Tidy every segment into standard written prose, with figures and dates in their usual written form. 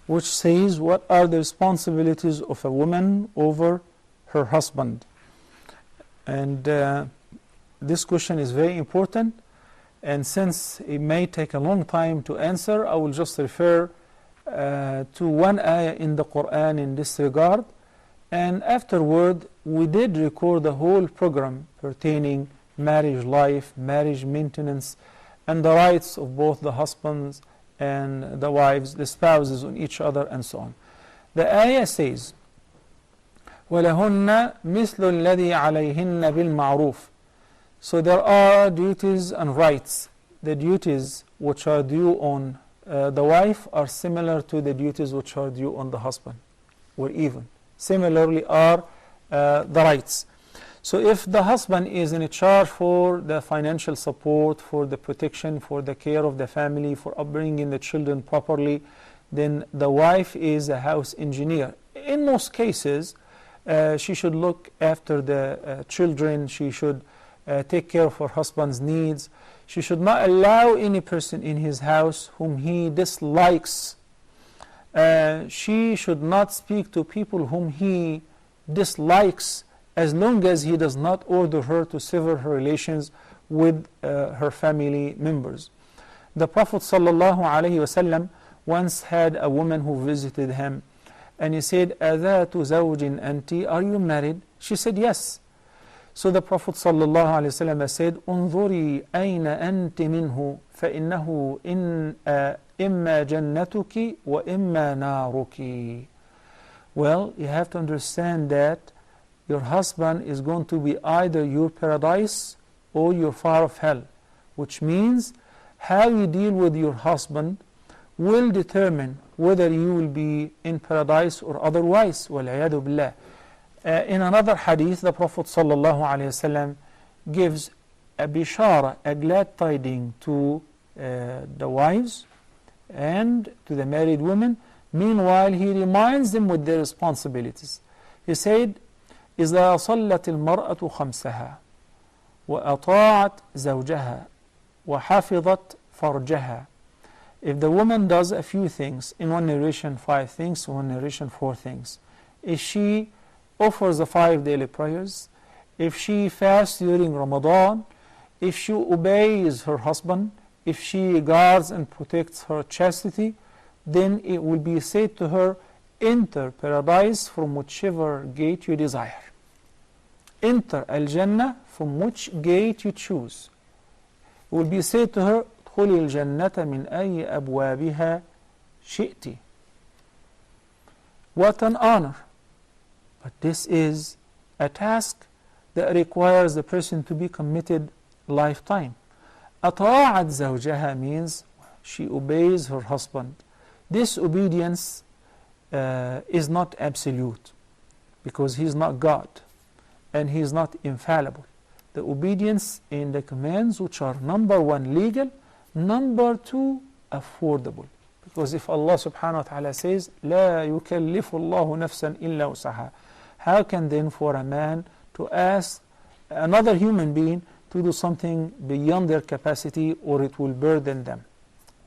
which says, what are the responsibilities of a woman over her husband? And this question is very important, and since it may take a long time to answer, I will just refer to one ayah in the Quran in this regard, and afterward we did record the whole program pertaining marriage life, marriage maintenance, and the rights of both the husbands and the wives, the spouses on each other, and so on. The ayah says, وَلَهُنَّ مِثْلُ الَّذِي عَلَيْهِنَّ بِالْمَعْرُوفِ. So there are duties and rights. The duties which are due on the wife are similar to the duties which are due on the husband, or even. Similarly are the rights. So if the husband is in charge for the financial support, for the protection, for the care of the family, for upbringing the children properly, then the wife is a house engineer. In most cases, she should look after the children, she should take care of her husband's needs. She should not allow any person in his house whom he dislikes. She should not speak to people whom he dislikes, as long as he does not order her to sever her relations with her family members. The Prophet ﷺ once had a woman who visited him, and he said, أَذَاتُ زَوْجٍ أَنْتِ? Are you married? She said, yes. So the Prophet ﷺ said, انظري أين أنت منه فإنه إما جنتك وإما نارك. Well, you have to understand that your husband is going to be either your paradise or your fire of hell, which means how you deal with your husband will determine whether you will be in paradise or otherwise. وَالْعِيَاذُ بِاللَّهِ. In another hadith, the Prophet ﷺ gives a bishara, a glad tiding to the wives and to the married women. Meanwhile, he reminds them with their responsibilities. He said, إِذَا صَلَّتِ الْمَرْأَةُ خَمْسَهَا وَأَطَاعَتْ زَوْجَهَا وَحَفِظَتْ فَرْجَهَا. If the woman does a few things, in one narration 5 things, in one narration 4 things, if she offers the 5 daily prayers, if she fasts during Ramadan, if she obeys her husband, if she guards and protects her chastity, then it will be said to her, enter paradise from whichever gate you desire. Enter Al-Jannah from which gate you choose. It will be said to her, ادخلي الجنة من أي أبوابها شئت. What an honor! But this is a task that requires the person to be committed lifetime. أطاعت زوجها means she obeys her husband. This obedience is not absolute, because he is not God and he is not infallible. The obedience in the commands, which are number 1 legal, number 2 affordable. Because if Allah subhanahu wa ta'ala says, لا يكلف الله نفسا إلا وسعها, how can then for a man to ask another human being to do something beyond their capacity, or it will burden them?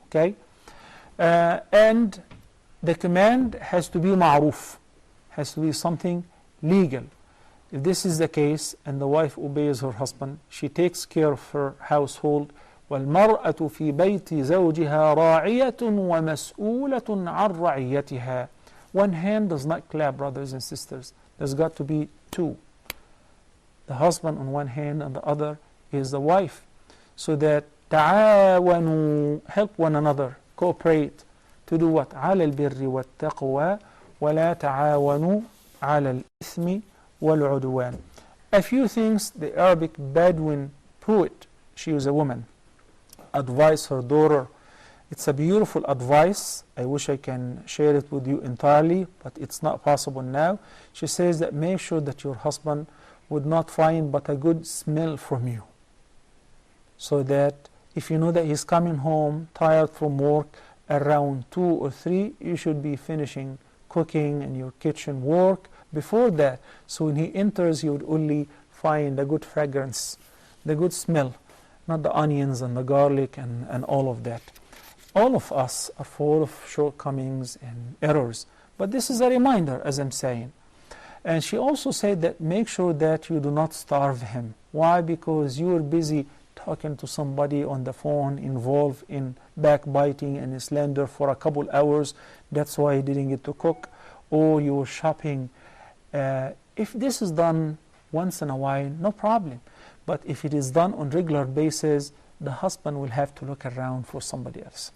Okay? And the command has to be ma'ruf, has to be something legal. If this is the case, and the wife obeys her husband, she takes care of her household, وَالْمَرْأَةُ فِي بَيْتِ زَوْجِهَا رَاعِيَةٌ وَمَسْئُولَةٌ عَنْ رَعِيَّتِهَا. One hand does not clap, brothers and sisters. There's got to be 2. The husband on one hand, and the other is the wife. So that تعاونوا, help one another, cooperate. To do what? على البر والتقوى ولا تعاونوا على الإثم والعدوان. A few things the Arabic Bedouin poet, she was a woman, advised her daughter. It's a beautiful advice. I wish I can share it with you entirely, but it's not possible now. She says that make sure that your husband would not find but a good smell from you, so that if you know that he's coming home tired from work around 2 or 3, you should be finishing cooking and your kitchen work before that. So when he enters, you would only find the good fragrance, the good smell, not the onions and the garlic and all of that. All of us are full of shortcomings and errors, but this is a reminder, as I'm saying. And she also said that make sure that you do not starve him. Why? Because you are busy talking to somebody on the phone, involved in backbiting and slander for a couple hours. That's why he didn't get to cook. Or you were shopping. If this is done once in a while, no problem. But if it is done on regular basis, the husband will have to look around for somebody else.